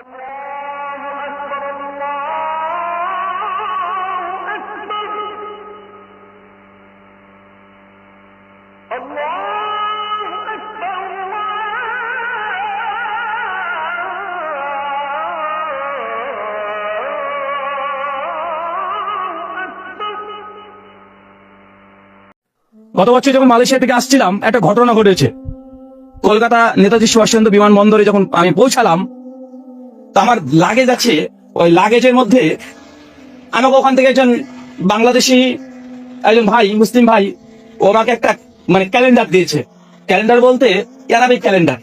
গত বছর যখন মালয়েশিয়া থেকে আসছিলাম, একটা ঘটনা ঘটেছে। কলকাতা নেতাজি সুভাষচন্দ্র বিমানবন্দরে যখন আমি পৌঁছালাম, তো আমার লাগেজ আছে, ওই লাগেজের মধ্যে আমাকে ওখান থেকে একজন বাংলাদেশি একজন ভাই, মুসলিম ভাই, ও আমাকে একটা ক্যালেন্ডার দিয়েছে। ক্যালেন্ডার বলতে আরবিক ক্যালেন্ডার,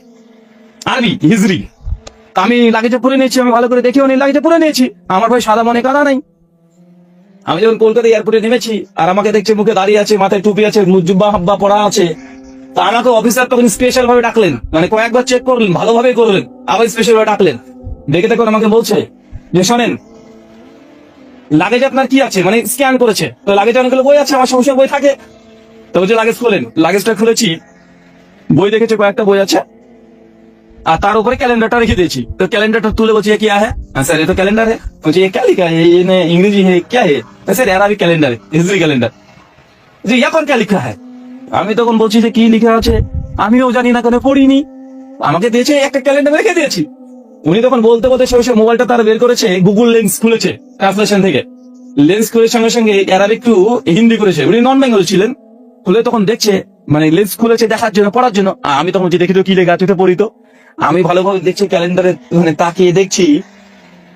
আরবি হিজরি। আমি লাগেজে পরে নিয়েছি, আমি ভালো করে দেখেও নি, লাগেজে পরে নিয়েছি। আমার ভাই সাদা মনে কাদা নাই। আমি যখন কলকাতা এয়ারপোর্টে নেমেছি, আর আমাকে দেখছে মুখে দাঁড়িয়ে আছে, মাথায় টুপি আছে, জুব্বা হাব্বা পড়া আছে। তা আমাকে অফিসার তখন স্পেশাল ভাবে ডাকলেন, কয়েকবার চেক করলেন, ভালোভাবে করলেন, আবার স্পেশাল ভাবে ডাকলেন। দেখে দেখুন আমাকে বলছে যে শোনেন, লাগেজ আপনার কি আছে, স্ক্যান করেছে। তো লাগেজে অনেকগুলো বই আছে, আমার সমস্যা বই থাকে। তো বলছে লাগেজ খোলেন। লাগেজটা খুলেছি, বই দেখেছে, কয়েকটা বই আছে, আর তার উপরে ক্যালেন্ডারটা রেখে দিয়েছি। তো ক্যালেंडर तुले बोलছে क्या है? सर ये तो कैलेंडर है। मुझे ये क्या लिखा है? ये इंग्लिश है क्या है? सर अरबी कैलेंडर है, हिजरी कैलेंडर। जी यहाँ पर क्या लिखा है? আমি তখন বলছি যে কি লেখা আছে আমিও জানি না, কেন পড়িনি। আমাকে দিয়েছে একটা ক্যালেন্ডার, রেখে দিয়েছি। উনি তখন বলতে বলতে সে মোবাইলটা তার বের করেছে, গুগল লেন্স খুলেছে, ট্রান্সলেশন থেকে লেন্স খুলে সঙ্গে সঙ্গে অ্যারাবিক টু হিন্দি করেছে। উনি নন বেঙ্গলি ছিলেন। খুলে তখন দেখছে, লেন্স খুলেছে দেখার জন্য, পড়ার জন্য। আমি তখন দেখি তো কি লেখা আছে, পড়ি তো। আমি ভালোভাবে দেখছি ক্যালেন্ডারে, তাকিয়ে দেখছি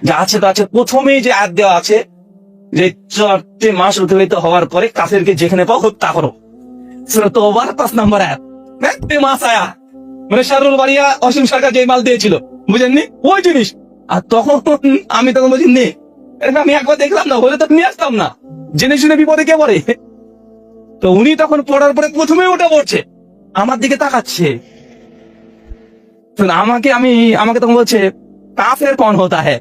যা আছে তা আছে। প্রথমেই যে আয়াত দেওয়া আছে যে 4টে মাস অতিবাহিত হওয়ার পরে কাফেরকে যেখানে পাও হত্যা করো। সূরা তওবার 5 নম্বর আয়াত। 1 মাস আয়া, শারুল বারিয়া অসীম সরকার যে মাল দিয়েছিল, বুঝেননি ওই জিনিস। আর তখন আমি তখন বলছি নে, আমি একবার দেখলাম না, হলে তো নিয়ে আসতাম না। জেনে শুনে বিপদে কে পড়ে। তো উনি তখন পড়ার পরে প্রথমে ওটা পড়ছে, আমার দিকে তাকাচ্ছে। আমাকে তখন বলছে কাফের কন হতা হ্যায়,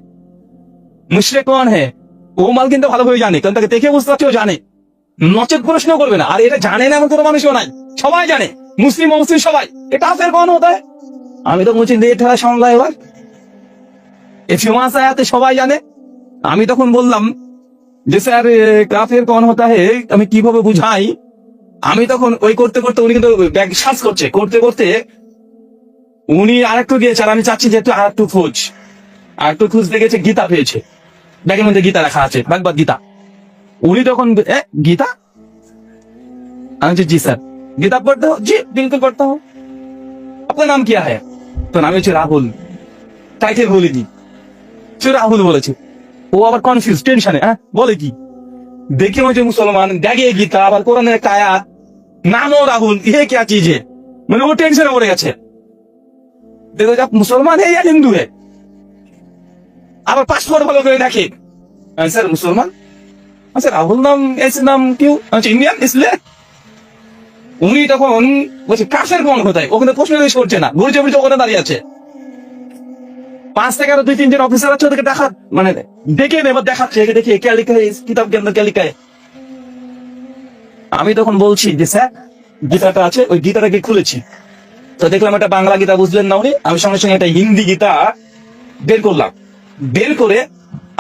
মুশরিক কন হ্যায়। ও মাল কিন্তু ভালোভাবে জানে, কারণ তাকে দেখে বুঝতে পারছে ও জানে, নচেত প্রশ্ন করবে না। আর এটা জানে না এমন কোনো মানুষও নাই, সবাই জানে, মুসলিম অমুসলিম সবাই। এটা কাফের কন হতা হ্যায়। আমি তো বলছি এটা সংজ্ঞা এবার এ ফেমাস আয়াতে সবাই জানে। আমি তখন বললাম যে স্যার কাফের কন হতা হ্যায় আমি কিভাবে বুঝাই। আমি তখন ওই করতে করতে, উনি কিন্তু ব্যাগ সার্চ করছে, করতে করতে উনি আরেকটু গিয়েছে। আর আমি চাচ্ছি যে একটু আরেকটু খুঁজতে গেছে, গীতা পেয়েছে। ব্যাগের মধ্যে গীতা রাখা আছে, ভগবত গীতা। উনি তখন গীতা, আমি জি স্যার गीता पढ़ते हो? जी बिल्कुल पढ़ता हूँ। आपका नाम क्या है? तो नाम है राहुल। टाइटल बोलेगी রাহুল বলেছে। ও আবার কনফিউজ, টেনশনে, বলে কি দেখে मुझे मुसलमान দেখে গীতা, আবার কোরআনের একটা আয়াত, নামও রাহুল, ये क्या चीज है? ও টেনশনে পড়ে গেছে। देखो जब मुसलमान है या हिंदू है। আবার পাসপোর্ট ভালো করে দেখে, স্যার মুসলমান। আচ্ছা রাহুল নাম, ऐसे नाम क्यों? अच्छा इंडियन इसलिए। উনি তখন বলছে কাফের কোন কোথায়, ওখানে প্রশ্ন করছে না, ঘুরছে ফিরছে ওখানে দাঁড়িয়ে আছে। 5 থেকে আরো 2-3 জন অফিসার আছে, ওদেরকে দেখে এবার দেখাচ্ছে, দেখে কে লিখা है কিতাব के अंदर क्या लिखा है। আমি তখন বলছি যে স্যার গীতাটা আছে, ওই গীতাটাকে খুলেছি। তো দেখলাম একটা বাংলা গীতা, বুঝলেন না উনি। আমি সঙ্গে সঙ্গে একটা হিন্দি গীতা বের করলাম। বের করে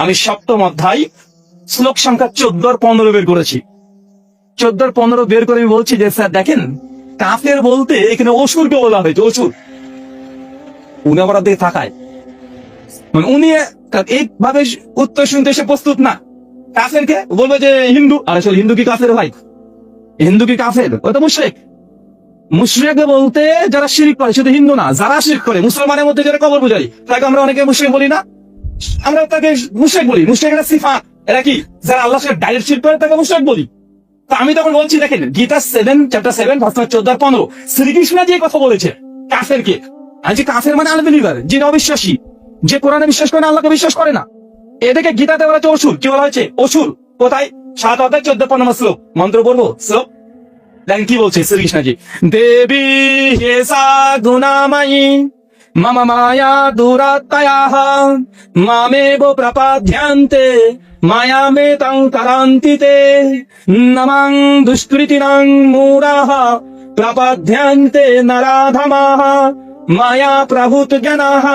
আমি 7ম অধ্যায় শ্লোক সংখ্যা 14 আর 15 বের করেছি। 14 আর 15 বের করে আমি বলছি যে স্যার দেখেন, কাফের বলতে এখানে অসুরকে বলা হয়েছে, অসুর। উনি আবার দিকে থাকায়, উনি এইভাবে উত্তর শুনতে এসে প্রস্তুত না। কাফেরকে বলবে যে হিন্দু, আর আসলে হিন্দু কি কাফের ভাই? হিন্দু কি কাফের? ও তো মুশরিক। মুশরিক বলতে যারা শিরক করে, শুধু হিন্দু না, যারা শিরক করে, মুসলমানের মধ্যে যারা কবর পূজারী, তাকে আমরা অনেকে মুশরিক বলি না? আমরা তাকে মুশরিক বলি। মুশরিকের সিফাত, এরা কি যারা আল্লাহর সাথে ডাইরেক্ট শিরক করে তাকে মুশরিক বলি। তো আমি তখন বলছি দেখেন, গীতা 7 চ্যাপ্টার 7 ভার্স 14 আর 15 শ্রীকৃষ্ণ যে কথা বলেছে কাফেরকে, আর যে কাফের মানে আনবিলিভার, যিনি অবিশ্বাসী, যে কোরআনে বিশ্বাস করে না, আল্লাহকে বিশ্বাস করে না, এদেরকে গীতাতে বলা হচ্ছে অসুর। কি বলা হয়েছে? অসুর। কোথায়? 7 অধ্যায় 14-15 শ্লোক। মন্ত্র বলবো শ্লোক, দেখেন কি বলছে শ্রীকৃষ্ণজি। দেবী হেসা গুণাময়ী মম মায়া দুরাত্ময়াঃ মামেব প্রপদ্যন্তে মায়ামে তং তরান্তি তে নমং দুষ্কৃতিনাং মূঢ়াঃ প্রপদ্যন্তে নরাধমাঃ মায়া প্রভূত জনাঃ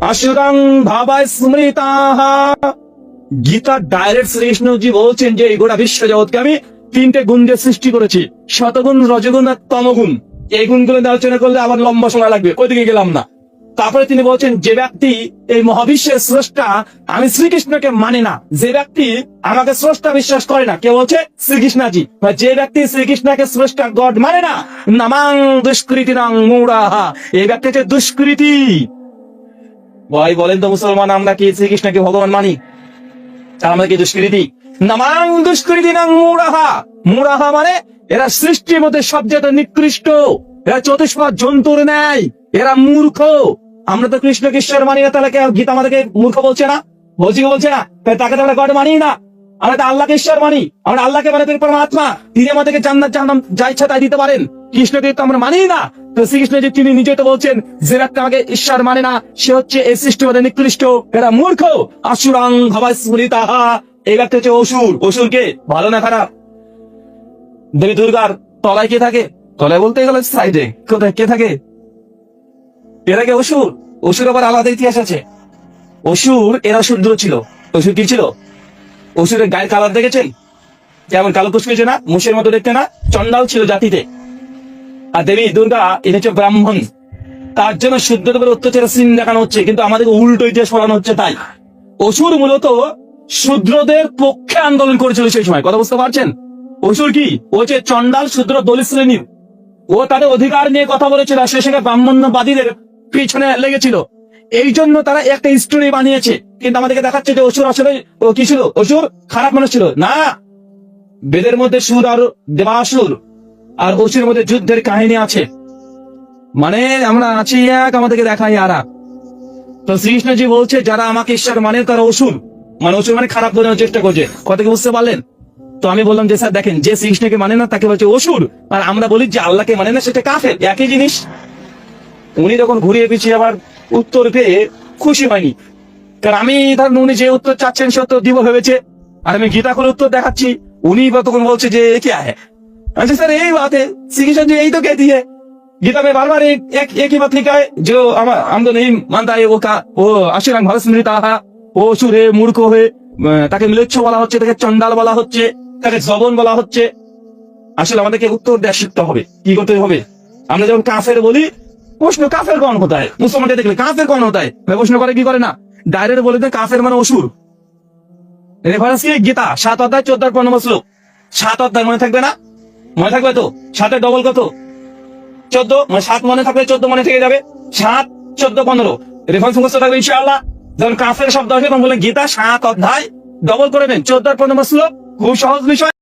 আসুরাং ভাবায় স্মৃতাহ। গীতা ডাইরেক্ট শ্রীকৃষ্ণজি বলছেন যে এই গোটা বিশ্ব জগৎকে আমি 3টে গুণ দিয়ে সৃষ্টি করেছি, শতগুণ, রজগুণ আর তমগুণ। এই গুণগুলো নিয়ে আলোচনা করলে আবার লম্বা সময় লাগবে, ওইদিকে গেলাম না। তারপরে তিনি বলছেন যে ব্যক্তি এই মহাবিশ্বের স্রষ্টা আমি শ্রীকৃষ্ণকে মানে না, যে ব্যক্তি আমাকে স্রষ্টা বিশ্বাস করে না, কে বলছে? শ্রীকৃষ্ণজি। যে ব্যক্তি শ্রীকৃষ্ণকে স্রষ্টা গড মানে না, নামাং দুষ্কৃতিনাং মূঢ়াহা, এই ব্যক্তি হচ্ছে দুষ্কৃতি। ভাই বলেন তো মুসলমান, আমরা কি শ্রীকৃষ্ণকে ভগবান মানি? আমরা কি দুষ্কৃতি? নামাং দুষ্কৃতিনাং মূঢ়াহা। মূঢ়াহা মানে এরা সৃষ্টির মধ্যে সবচেয়ে নিকৃষ্ট, এরা চতুষ্পদ জন্তুর ন্যায়, এরা মূর্খ। আমরা তো কৃষ্ণকে ঈশ্বর মানি না, তাহলে গীতা আমাদেরকে মূর্খ বলছে না? বলছে না? তাকে তো আমরা গড মানি না। আমরা তো আল্লাহকে ঈশ্বর মানি, আমরা আল্লাহকে মানে পরমাত্মা, তিনি আমাদেরকে জান্নাত জাহান্নাম যা ইচ্ছা তাই দিতে পারেন। কৃষ্ণকে তো আমরা মানি না। তো শ্রীকৃষ্ণ যে তিনি নিজে তো বলছেন যে ব্যক্তি আমাকে ঈশ্বর মানে না সে হচ্ছে এই সৃষ্টির মধ্যে নিকৃষ্ট, এরা মূর্খ। আসুরাং ভাবায় স্মৃতাহা, এই ব্যক্তি হচ্ছে অসুর। অসুর কে? ভালো না খারাপ? দেবী দুর্গার তলায় কে থাকে? তলায় বলতে গেলে সাইডে কোথায় কে থাকে? এরা কে? অসুর। অসুর আবার আলাদা ইতিহাস আছে। অসুর এরা শূদ্র ছিল। অসুর কি ছিল? অসুরের গায়ের কালার দেখেছেন? যেমন কালো কুচকুচে না, মুষের মতো দেখতে না, চন্ডাল ছিল জাতিতে। আর দেবী দুর্গা এটা হচ্ছে ব্রাহ্মণ, তার জন্য শূদ্রদের উপর অত্যাচারের সিন দেখানো হচ্ছে, কিন্তু আমাদেরকে উল্টো ইতিহাস পড়ানো হচ্ছে। তাই অসুর মূলত শূদ্রদের পক্ষে আন্দোলন করেছিল সেই সময়, কথা বুঝতে পারছেন? অসুর কি? ও হচ্ছে চন্ডাল শূদ্র দলিত শ্রেণীর, ও তাদের অধিকার নিয়ে কথা বলেছিল, সে সেখানে ব্রাহ্মণ্যবাদীদের পিছনে লেগেছিল। এই জন্য তারা একটা স্টোরি বানিয়েছে, কিন্তু আমাদেরকে দেখাচ্ছে যে অসুর আসলে ও কি ছিল? অসুর খারাপ মানুষ ছিল না। বেদের মধ্যে সুর আর দেবাসুর আর অসুরের মধ্যে যুদ্ধের কাহিনী আছে, মানে আমরা আছি এক, আমাদেরকে দেখাই আর এক। তো শ্রীকৃষ্ণজি বলছে যারা আমাকে ঈশ্বর মানে তারা অসুর, মানে অসুর মানে খারাপ বোঝানোর চেষ্টা করছে। কথা কি বুঝতে পারলেন? তো আমি বললাম যে স্যার দেখেন, যে শ্রীকৃষ্ণকে মানে না তাকে বলছে অসুর, আর আমরা বলি যে আল্লাহকে মানে না সেটা কাফের, একই জিনিস। উনি যখন ঘুরিয়ে পিছিয়ে আবার উত্তর পেয়ে খুশি হয়নি, কারণ আমি ধরুন উনি যে উত্তর চাচ্ছেন সে উত্তর দিব ভেবেছে, আর আমি গীতা করে উত্তর দেখাচ্ছি, উনি তখন বলছে যে কি আহে। अच्छा सर यही बात है, श्री कृष्ण जी यही तो कहती है गीता में, बार बार एक ही बात लिखा है जो हम तो नहीं मानता है। वो আশুরাং ভাবায় স্মৃতাহা, ও অসুর হে, মূর্খ হয়ে, তাকে ম্লেচ্ছ বলা হচ্ছে, তাকে চন্ডাল বলা হচ্ছে, তাকে জবন বলা হচ্ছে। আসলে আমাদেরকে উত্তর দেওয়া শিখতে হবে। কি করতে হবে? আমরা যখন কাফের বলি, প্রশ্ন কাফের কौन होता है, মুসলমানকে দেখলে কাফের कौन होता है, প্রশ্ন করে কি করে না, ডাইরেক্ট বলে দেয় কাফের মানে অসুর। রেফারেন্স কি? গীতা 7 অধ্যায় 14-15 শ্লোক। 7 অধ্যায় মনে থাকবে না? মনে থাকবে তো? 7 ডবল কত? 14, মানে 7 মনে থাকবে 14 মনে থেকে যাবে। 7, 14, 15 রেফারেন্স মুখস্থ থাকবে ইনশাআল্লাহ। যখন কাফের শব্দ আসে তখন বলে গীতা 7 অধ্যায় ডবল করে নেন, 14 আর 15 শ্লোক, খুব সহজ বিষয়।